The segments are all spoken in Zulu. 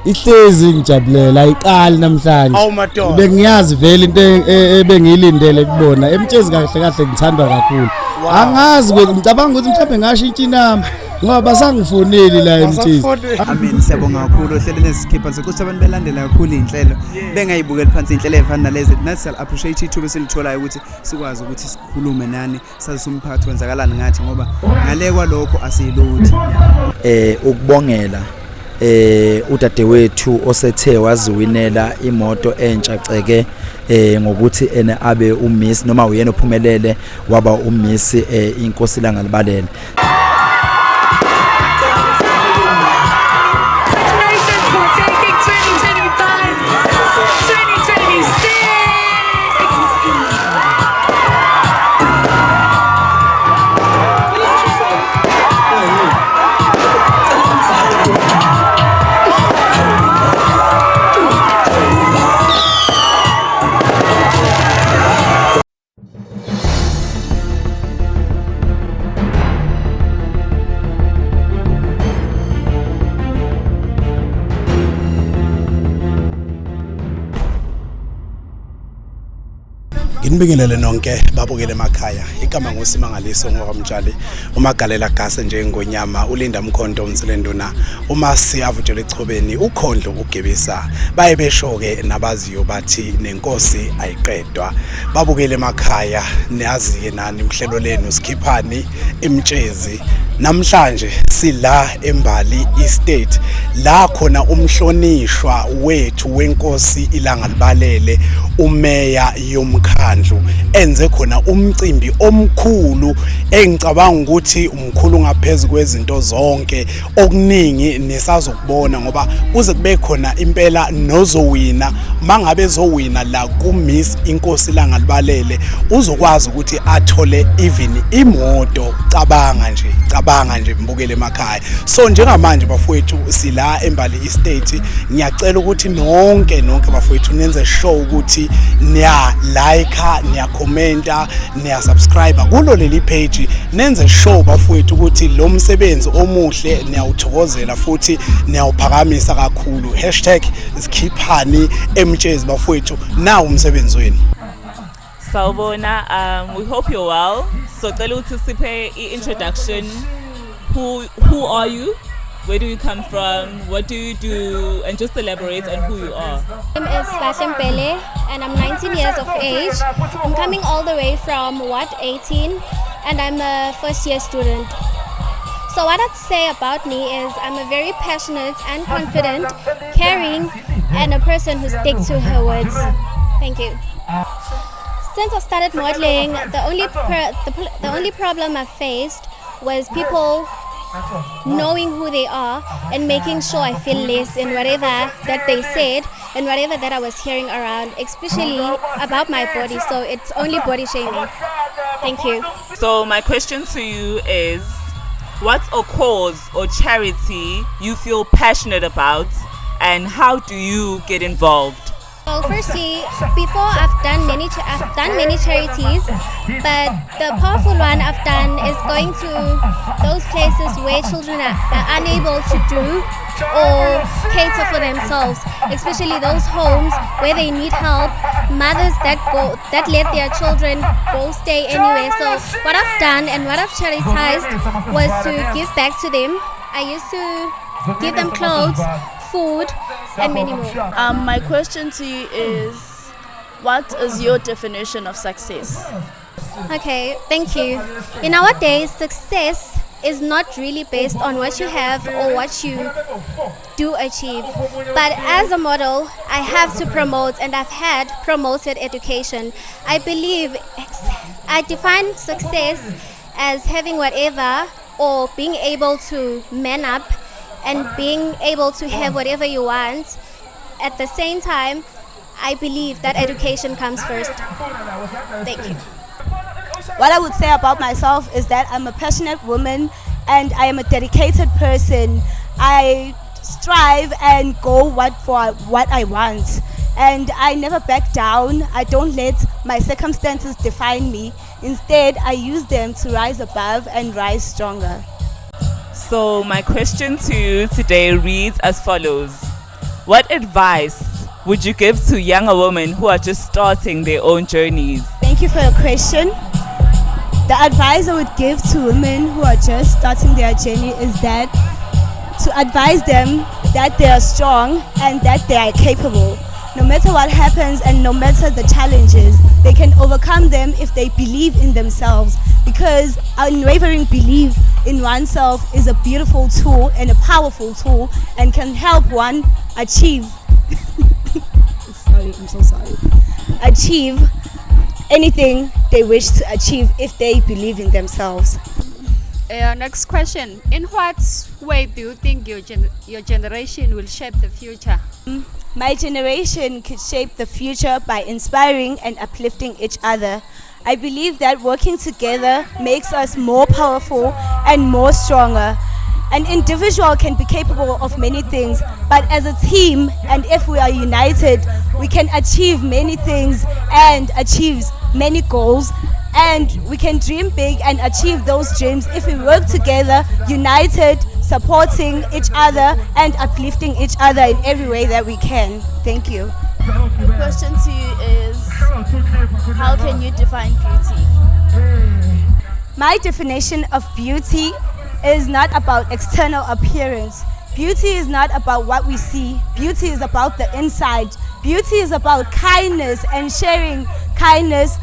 ihlezi ngijabulela ayiqali namhlanje bengiyazi vele into ebengiyilindele kubona emtshezi kahle kahle ngithandwa kakhulu angazi ngicabanga ukuthi mhlawumbe ngashintsha inamba ngoba basangifoneli la emtshezi Amen siyabonga kakhulu ohlelweni esikhipha ukuthi abantu belandela kakhulu inhlelo bengayibukeli phansi inhlelo ezifana nalezi nathi appreciate ithuba esilitholayo ukuthi sikwazi ukuthi sikhulume nani sazi umphakathi wenzakalani ngathi ngoba ngale kwalokho asiyilutho ukubongela udadewethu osethe waziwinela imoto entsha ceke ngokuthi ene abe uMiss noma uyena ophumelele waba uMiss inkosi langalibalele. Nginibingelele nonke babukele emakhaya igama ngoSimangaliso ngokwamtshali uMagalela Gase njengonyama uLinda Mkhonto umtselenduna uMasi avutshele echobeni uKhondlo uGebisa baye beshoke nabaziyo bathi nenkosi ayiqedwa babukele emakhaya niyazi nani imhlelo lenu sikhiphani emtshezi namhlanje sila eMbali Estate la khona umhlonishwa wethu wenkosi ilanga libalele umeya yomkhandlu enze khona umcimbi omkhulu engicabanga ukuthi umkhulu ngaphezulu kwezinto zonke okuningi nisazokubona ngoba uze kube khona impela nozowina mangabe ezowina la ku Miss inkosi ilanga libalele uzokwazi ukuthi athole even imoto cabanga nje mbukele emakhaya so njengamanje bafowethu sila eMbali Estate ngiyacela ukuthi nonke bafowethu nenze show ukuthi niya like niya commenta niya subscribe kulo leli page nenze show bafowethu ukuthi lo msebenzi omuhle niyawuthokozela futhi niyawuphakamisa kakhulu #sikhiphani emtshezi bafowethu na umsebenzi wenu. Sawubona, we hope you're well. So cela ukuthi siphe introduction. Who are you? Where do you come from? What do you do? And just elaborate on who you are. My name is Kahle Mpele and I'm 19 years of age. I'm coming all the way from 18 and I'm a first year student. So what I'd say about me is I'm a very passionate and confident, caring and a person who sticks to her words. Thank you. Since I started modeling, the only problem I faced was people knowing who they are and making sure I feel less in whatever that they said and whatever that I was hearing around, especially about my body. So it's only body shaming. Thank you. So my question to you is, what's a cause or charity you feel passionate about and how do you get involved? Well, firstly, before I've done many charities, but the powerful one I've done is going to those places where children are unable to do or cater for themselves, especially those homes where they need help, mothers that let their children go stay anywhere. So what I've done and what I've charitized was to give back to them. I used to give them clothes, food and many more. My question to you is, what is your definition of success? Okay, thank you. In our days, success is not really based on what you have or what you do achieve. But as a model, I have to promote and I've had promoted education. I believe I define success as having whatever or being able to man up and being able to have whatever you want. At the same time, I believe that education comes first. Thank you. What I would say about myself is that I'm a passionate woman and I am a dedicated person. I strive and go for what I want. And I never back down. I don't let my circumstances define me. Instead, I use them to rise above and rise stronger. So my question to you today reads as follows. what advice would you give to younger women who are just starting their own journeys? Thank you for your question. The advice I would give to women who are just starting their journey is that to advise them that they are strong and that they are capable. No matter what happens and no matter the challenges, they can overcome them if they believe in themselves, because unwavering belief in oneself is a beautiful tool and a powerful tool and can help one achieve achieve anything they wish to achieve if they believe in themselves. Next question. In what way do you think your generation will shape the future? My generation could shape the future by inspiring and uplifting each other. I believe that working together makes us more powerful and more stronger. An individual can be capable of many things, but as a team, and if we are united, we can achieve many things and achieve many goals, and we can dream big and achieve those dreams if we work together, united, supporting each other and uplifting each other in every way that we can. Thank you. The question to you is, how can you define beauty? My definition of beauty is not about external appearance. Beauty is not about what we see. Beauty is about the inside. Beauty is about kindness and sharing kindness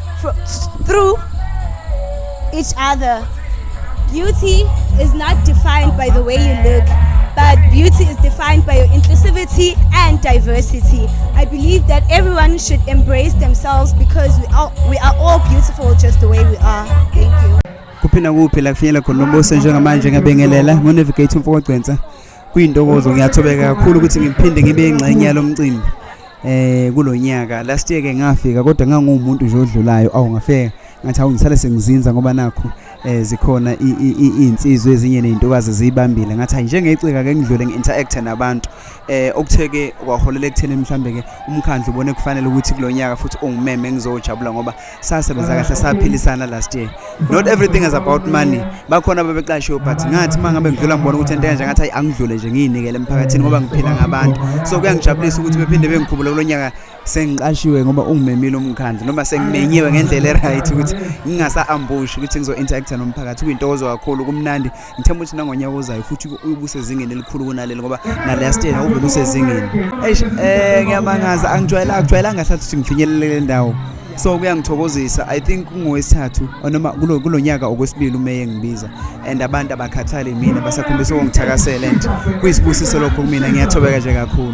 through each other. Beauty is not defined by the way you look, but beauty is defined by your inclusivity and diversity. I believe that everyone should embrace themselves because we are all beautiful just the way we are. Thank you. Kuphina kuphi la kufinyela khona nombuso njengamanje ngabengelela ngo-Navigate Mfokogcwensa kuyintokozo. Ngiyathobeka kakhulu ukuthi ngiphinde ngibe ingxenye yalomcimbi kulonyaka. Last year ke ngafika kodwa ngangumuntu nje odlulayo ngafeka ngathi ngisale sengizinza ngoba nakho zikhona insizwe ezinye nezintokazi zibambile ngathi njengecika ke ngidlule ngi-interact nabantu okutheke kwaholela ekutheni mhlambe ke umkhandlu ubone kufanele ukuthi kulonyaka futhi ungumeme ngizojabula ngoba sasebenza kahle saphilisana last year. Not everything is about money. Bakhona ababeqashiwe but ngathi mangabe ngidlula ngibona ukuthi into enje ngathi angidlule nje ngiyinikele emphakathini ngoba ngiphila ngabantu. So kuyangijabulisa ukuthi bephinde bengikhubule kulonyaka sengiqashiwe ngoba ungimemile umkhandlu noma sengimenyiwe ngendlela eright ukuthi ngingasa-ambush ukuthi ngizo-interact nomphakathi. Kuyintokozo kakhulu, kumnandi. Ngithemba ukuthi nangonyaka ozayo futhi ubusezingeni elikhulu kunaleli ngoba nalast year uvele usezingeni. Ngiyamangaza, akujwayelanga hlathi ukuthi ngifinyelele le ndawo, so kuyangithokozisa. I think kungowesithathu noma kulonyaka okwesibili umeye ngibiza and abantu abakhathale mina basakhombisa ukungithakasela and kuyisibusiso lokho kumina. Ngiyathobeka nje kakhulu.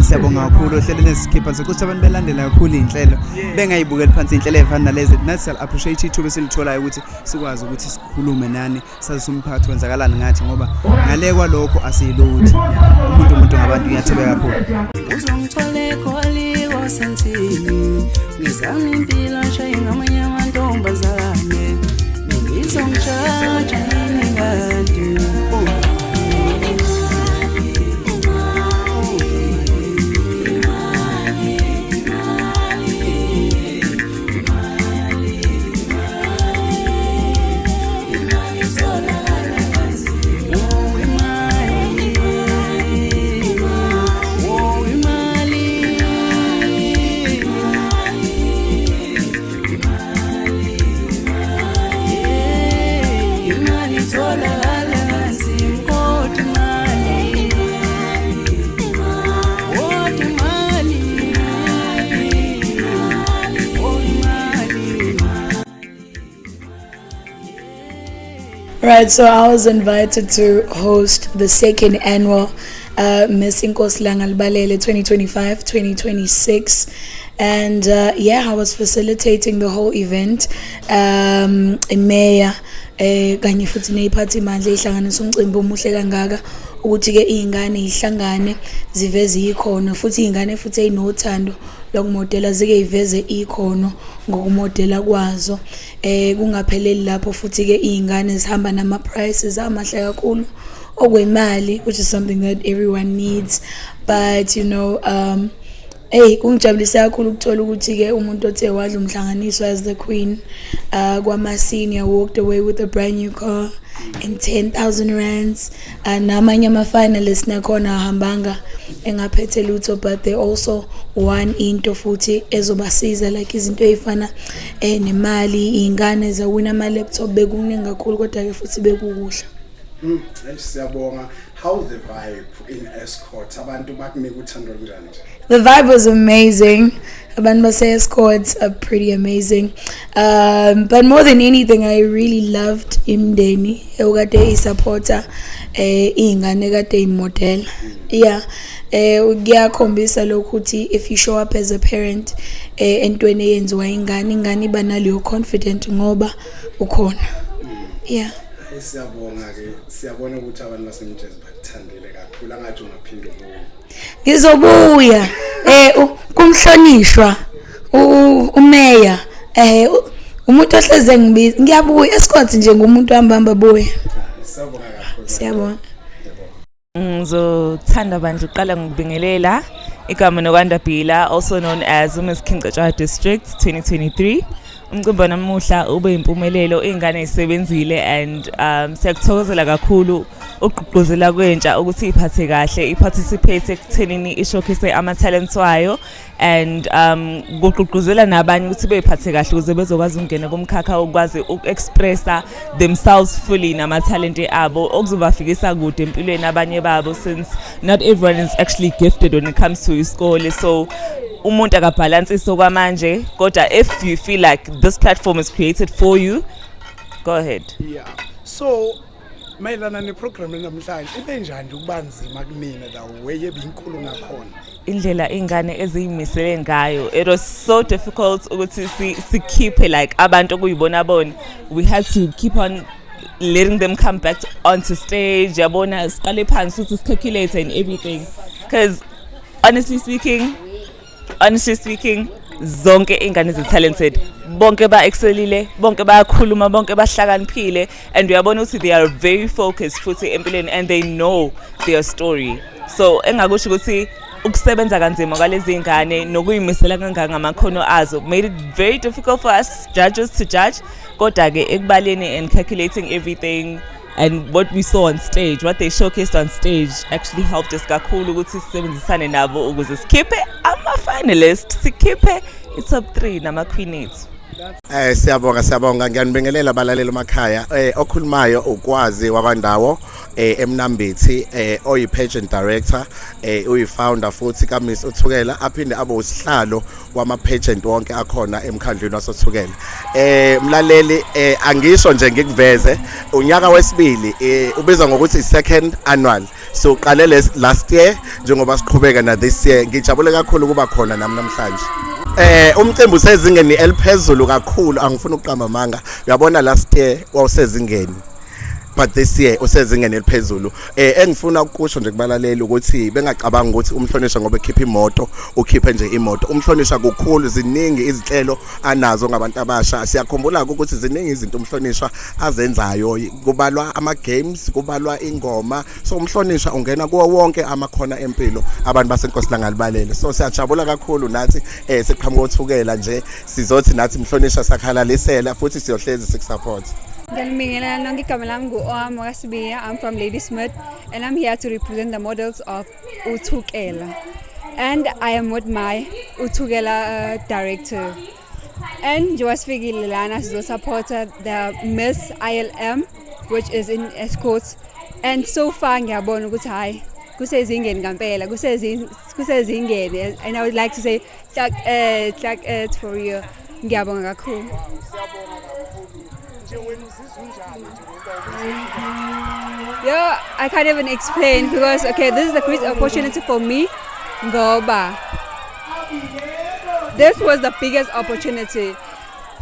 Siyabonga kakhulu ohlelweni esikhipha sokuthi abantu belandela kakhulu inhlelo bengayibukeli phansi inhlelo ezifana nalezi. Nathi appreciate ithuba esilitholayo ukuthi sikwazi ukuthi sikhulume nani, sazise umphakathi wenzakalani ngathi ngoba ngale kwalokho asiyiluthi umuntu ngabantu. Ngiyathobeka kakhulu. Uzongithole kholi wasentini ngizama impilo nje ngamanye amantombazane ngizongitshaja yini kanti Right, so I was invited to host the second annual Miss Nkos'langa Libalele 2025-2026, and I was facilitating the whole event. Mayor kanye futhi neyiphathi imandla ihlanganisa umcimbi omuhle kangaka ukuthi ke izingane ihlangane ziveze ikhono, futhi izingane futhi ezinothando lokumodela zike iveze ikhono ngokumodela kwazo. Kungapheleli lapho futhi ke izingane zihamba nama prizes amahle kakhulu okwemali, which is something that everyone needs, but kungijabulisa kakhulu ukuthola ukuthi ke umuntu othe wadla umhlanganiso as the queen kwama senior walked away with a brand new car and 10,000 rands namanye ama finalists nakhona ahambanga engaphethe lutho, but they also won into futhi ezobasiza like izinto ezifana nemali, ingane zawina ama laptop bekuningi kakhulu kodwa ke futhi bekukuhla. Siyabonga. How the vibe in Escort? Abantu bakunika uthando njani? The vibe was amazing. Abantu base Escorts are pretty amazing. But more than anything, I really loved imndeni ekade isupporter ingane kade imodel. Yeah. Kuyakhombisa lokho ukuthi if you show up as a parent entweni eyenziwa ingane iba naleyo confident ngoba ukhona. Yeah. Siyabonga ke siyabona ukuthi abantu basemjezi bakuthandile kakhulu angathi ungaphinde ubuye. Ngizobuya kumhlonishwa umeya umuntu ohleze ngibiza ngiyabuya Escort nje ngumuntu ohamba buya. Siyabonga kakhulu. Siyabonga. Ngizothanda bandla uqala ngikubingelela igama nokwanda Bhila, also known as Miss Kingcatshwa District 2023. Umcimbi namuhla ube impumelelo, ingane isebenzile and siyakuthokozela kakhulu ukugqugquzela kwentsha ukuthi iphathe kahle, iparticipate ekuthenini ishowcase ama talents wayo and ukugqugquzela nabanye ukuthi bephathe kahle ukuze bezokwazi ukungena kumkhakha ukwazi ukuexpressa themselves fully nama talent abo okuzobafikisa kude empilweni abanye babo, since not everyone is actually gifted when it comes to isikole. So umuntu akabalance sokwamanje kodwa if you feel like this platform is created for you, go ahead. Yeah. So mayelana neprogram namhlanje ibe njani ukubanzima kumina la weye binkulu ngakhona? Indlela ingane eziyimisele ngayo, it was so difficult ukuthi sikhiphe like abantu okuyibona bona. We had to keep on letting them come back onto stage, yabona siqale phansi ukuthi calculate and everything, because honestly speaking zonke ingane talented, bonke ba excelile, bonke bayakhuluma, bonke bahlakaniphile, and uyabona ukuthi they are very focused futhi empilweni and they know their story. So engakusho ukuthi ukusebenza kanzima kwalezi ingane nokuyimisela kangaka ngamakhono azo made it very difficult for us judges to judge, kodwa ke ekubaleni and calculating everything and what we saw on stage, what they showcased on stage actually helped us kakhulu ukuthi sisebenzisane nabo ukuze sikhiphe ama finalists, sikhiphe i-top 3 nama queenettes. Siyabonga ngiyanibingelela abalaleli emakhaya. Okhulumayo ukwazi wabandawo eMnambithi oyi pageant director, uyi founder futhi kaMiss Uthukela, aphinde abe usihlalo wama pageant wonke akhona emkhandlweni wasothukela. Mlaleli angisho nje ngikuveze unyaka wesibili ubizwa ngokuthi second annual. So uqale last year njengoba siqhubeka na this year. Ngijabule kakhulu kuba khona nami namhlanje. Umcimbi usezingeni eliphezulu kakhulu, angifuni ukuqamba amanga. Uyabona last year wawusezingeni, but this year usezingeni eliphezulu. Engifuna ukusho nje kubalaleli ukuthi bengacabanga ukuthi umhlonishwa ngoba ekhipha imoto ukhiphe nje imoto. Umhlonishwa kukhulu, ziningi izinhlelo anazo ngabantu abasha. Siyakhumbula ukuthi ziningi izinto umhlonishwa azenzayo, kubalwa ama games, kubalwa ingoma. So umhlonishwa ungena kuwo wonke amakhona empilo abantu baseNkosilanga libalele. So siyajabula kakhulu nathi siqhamuka Uthukela nje sizothi nathi umhlonishwa sakhalalisela futhi siyohlezi sikusupport. I'm from Ladysmith and I'm here to represent the models of Uthukela, and I am with my Uthukela director. And Joas Figilana supported the Miss ILM, which is in Escorts, and so far ngiyabona ukuthi hayi kusezingeni ngempela, kusezingeni, and I would like to say thank for you. Ngiyabonga kakhulu. Yeah, I can't even explain because okay, this is a great opportunity for me. Ngoba this was the biggest opportunity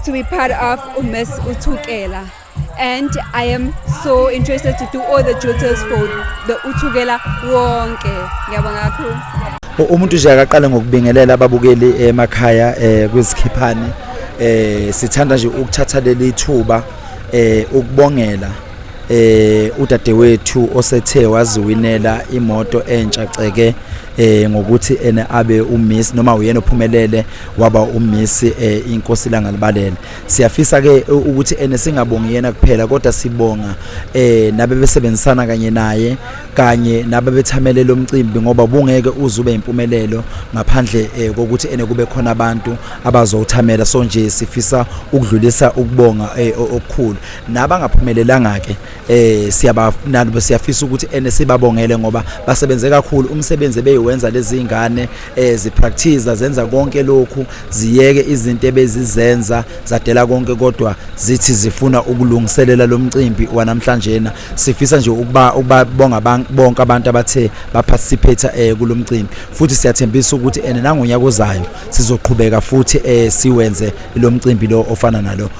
to be part of Miss Uthukela, and I am so interested to do all the duties for the Uthukela wonke. Ngiyabonga kakhulu. Umuntu nje akaqala ngokubingelela ababukeli emakhaya kwisikhiphani. Sithanda nje ukuthatha leli thuba ukubongela udadewethu osethe waziwinela imoto entsha ceke ngokuthi ene abe uMiss noma uyena ophumelele waba uMiss inkosikazi libalele. Siyafisa ke ukuthi ene singabongi yena kuphela kodwa sibonga nabe besebenzisana kanye naye kanye nabe bethamele lo mcimbi ngoba bungeke uzube impumelelo ngaphandle kokuthi ene kube khona abantu abazowuthamela. So nje sifisa ukudlulisa ukubonga okukhulu nabangaphumelelanga ke siyafisa ukuthi ene sibabongele ngoba basebenze kakhulu umsebenzi beyiwenza lezi ingane zipractice zenza konke lokhu ziyeke izinto ebezizenza zadela konke kodwa zithi zifuna ukulungiselela lo mcimbi wanamhlanje na. Sifisa nje ukubonga bonke abantu abathe baparticipate kulo mcimbi futhi siyathembisa ukuthi ene nangonyaka ozayo sizoqhubeka futhi siwenze lo mcimbi lo ofana nalo.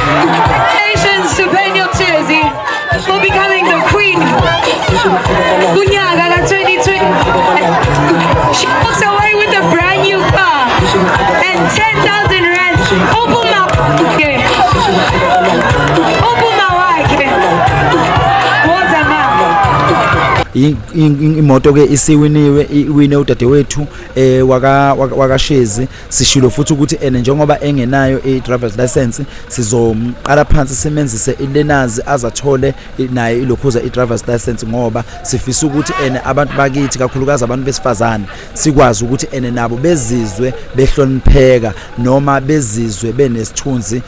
Congratulations to Penny Chelsea for becoming the queen. Kunyaga ka 2020. She walks away with a brand new car and 10,000 rand. Opuma wake. Imoto ke isiwiniwe iwine udadewethu wakashezi. Sishilo futhi ukuthi ene njengoba engenayo i-driver's license sizomqala phansi simenzise ilenazi azathole naye ilokhuza i-driver's license ngoba sifisa ukuthi ene abantu bakithi kakhulukazi abantu besifazane sikwazi ukuthi ene nabo bezizwe behlonipheka noma bezizwe benesithunzi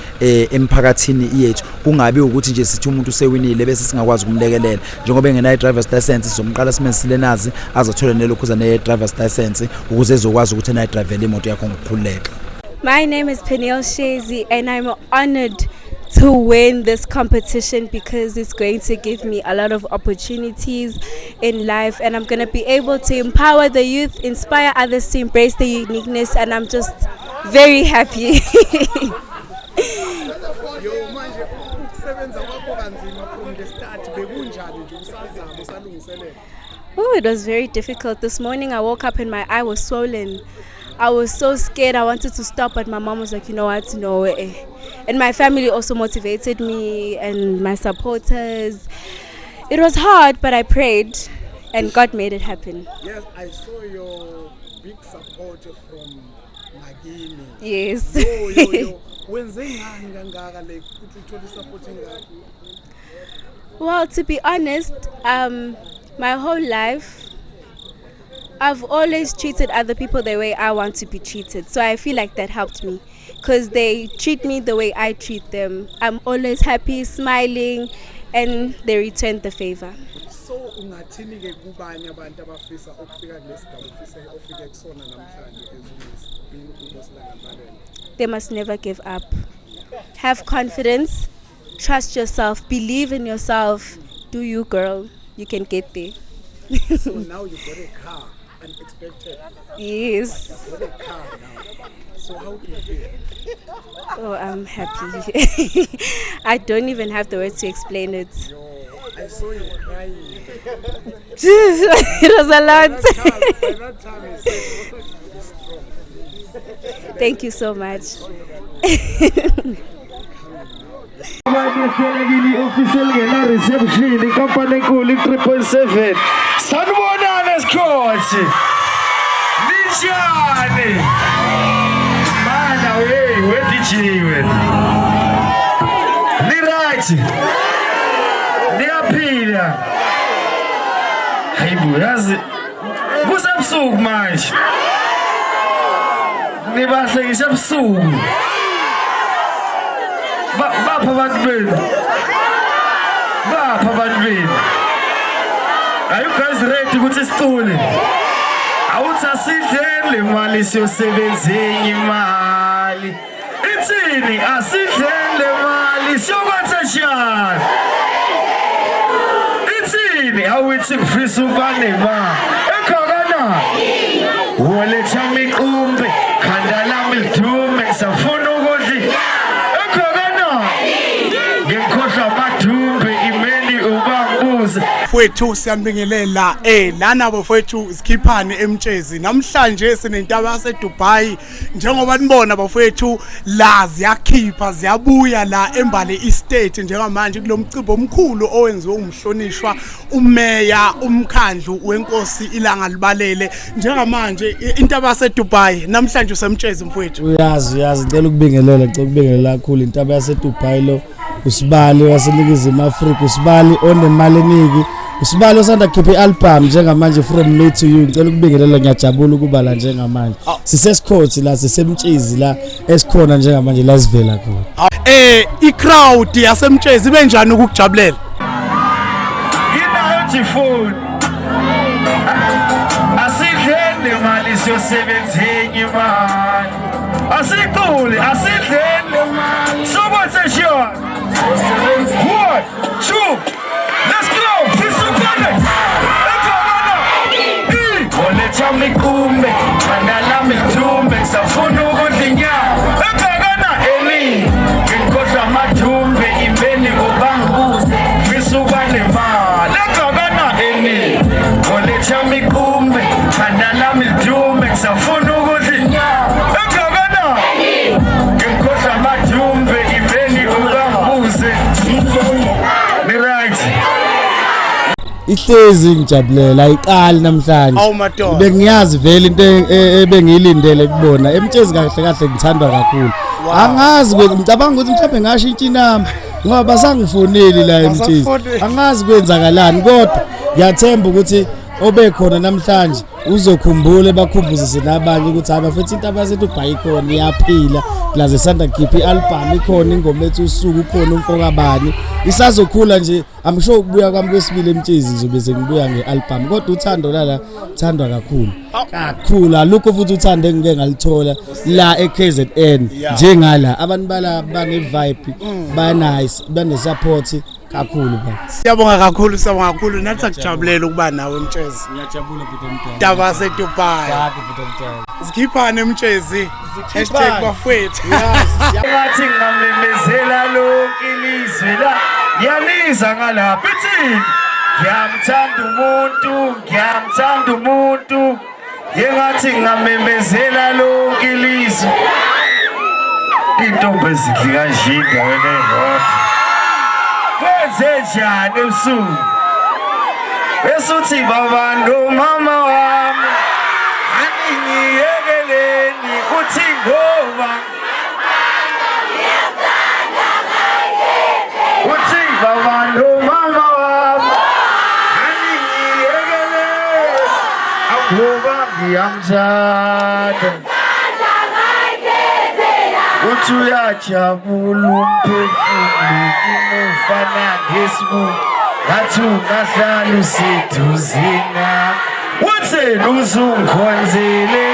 emphakathini yethu. Kungabi ukuthi nje sithi umuntu usewinile bese singakwazi ukumlekelela njengoba engenayo i-driver's license somqala simenzisile nazi azathola nelokhuza ne-driver's license ukuze ezokwazi ukuthi naye drive imoto yakho ngokukhululeka. My name is Peniel Shezi and I'm honored to win this competition because it's going to give me a lot of opportunities in life and I'm going to be able to empower the youth, inspire others to embrace the uniqueness, and I'm just very happy. Oh, it was very difficult. This morning I woke up and my eye was swollen. I was so scared. I wanted to stop, but my mom was like, you know what, no. And my family also motivated me and my supporters. It was hard, but I prayed and God made it happen. Yes, I saw your big support from Nagini. Yes. Well, to be honest, my whole life I've always treated other people the way I want to be treated. So I feel like that helped me because they treat me the way I treat them. I'm always happy, smiling, and they return the favor. So ungathini ke kubanye abantu abafisa ukufika kulesigaba ufisa ofike kusona namhlanje They must never give up. Have confidence, trust yourself, believe in yourself. Do you, girl? You can get there. So now you got a car, unexpected. Yes. You got a car now. So how do you feel? Oh, I'm happy. I don't even have the words to explain it. I saw you crying. It was a lot. By that time you said, what was strong? Thank you so much. Reception company enkulu 3.7 sanibonana sikhothi ninjani mana we DJ ni right niyaphila hayibo yazi kusebusuku manje nibahlekisha ebusuku bapha abantu benu Are you guys ready ukuthi sicule? Awuthi asidlele imali siyosebenzisa imali. Ithini asidlele imali siyokwenza njani? Ithini awuthi ngifisa ukuba nemali. Ekhona. Woletha miqumbi, khanda lami lidume, ngisafuna ukuthi. Ekhona. Ngikhohlwa amadumbe imeni ubambuze. Fowethu siyambingelela lana bafowethu sikhiphane emtshezi namhlanje sinentaba yase Dubai njengoba nibona bafowethu la ziyakhipha ziyabuya la eMbale Estate njengamanje kulomcimbi omkhulu owenziwe umhlonishwa umeya umkhandlu wenkosi ilanga libalele njengamanje intaba yase Dubai namhlanje usemtshezi mfowethu. Uyazi ngicela ukubingelela kakhulu intaba yase Dubai lo usibali waseNingizimu Afrika usibali onemali eningi usibali osanda khipha ialbum njengamanje From Me to You ngicela ukubingelela ngiyajabula ukuba la njengamanje sisesikhothi la sisemtshezi la esikhona njengamanje la sivela khona i-crowd yasemtshezi benjani ukukujabulela nginayo nje phone asidlele imali siyosebenzisa imali asikule asidlele imali sokwenza njani 1 2 let's go fisukane woletha miqumbi khanda lami lidume ngisafuna ukudla inyama ekhona ngikhohlwa amadumbe imeni ubambuze fisukane imali ekhona woletha miqumbi khanda lami lidume ngisafuna ukudla inyama ekhona ngikhohlwa amadumbe imeni ubambuze right ihlezi ngijabulela ayiqali namhlanje bengiyazi vele into ebengiyilindele kubona emtshezi kahle ngithandwa kakhulu angazi ngicabanga ukuthi mhlawumbe ngashintsha inamba ngoba basangifoneli la emtshezi angazi kwenzakalani kodwa ngiyathemba ukuthi obekhona namhlanje uzokhumbula bakhumbuzise nabanye ukuthi abafethu intaba yase Dubai ikhona iyaphila laze sanda khipha ialbum ikhona ingoma ethu usuku ukhona umfoka bani isazokhula nje amsho ukubuya kwami kwesibili emtshezi nje bese ngibuya ngealbum kodwa uthando la thandwa kakhulu alukho futhi uthando engike ngalithola la eKZN njengala abantu bala bane vibe ba nice bane support kakhulu ba siyabonga kakhulu nathi akujabulela ukuba nawe emtshezi ngiyajabula bhuti mntwana intaba yase Dubai sikhiphane emtshezi #bafowethu ngathi ngamemezela lonke ilizwe la ngiyaliza ngalapha ithini ngiyamthanda umuntu yengathi ngamemezela lonke ilizwe intombi ezidli kanje endaweni eyodwa kwenze njani ebusuku besuthi babantu mama wami aningiyekeleni uthi ngoba uthi babantu mama wami aningiyekeleni ngoba ngiyamthanda uthi uyajabula umphefumuli umufana ngesibu ngathi ungahlala useduzina utheni uzungikhonzele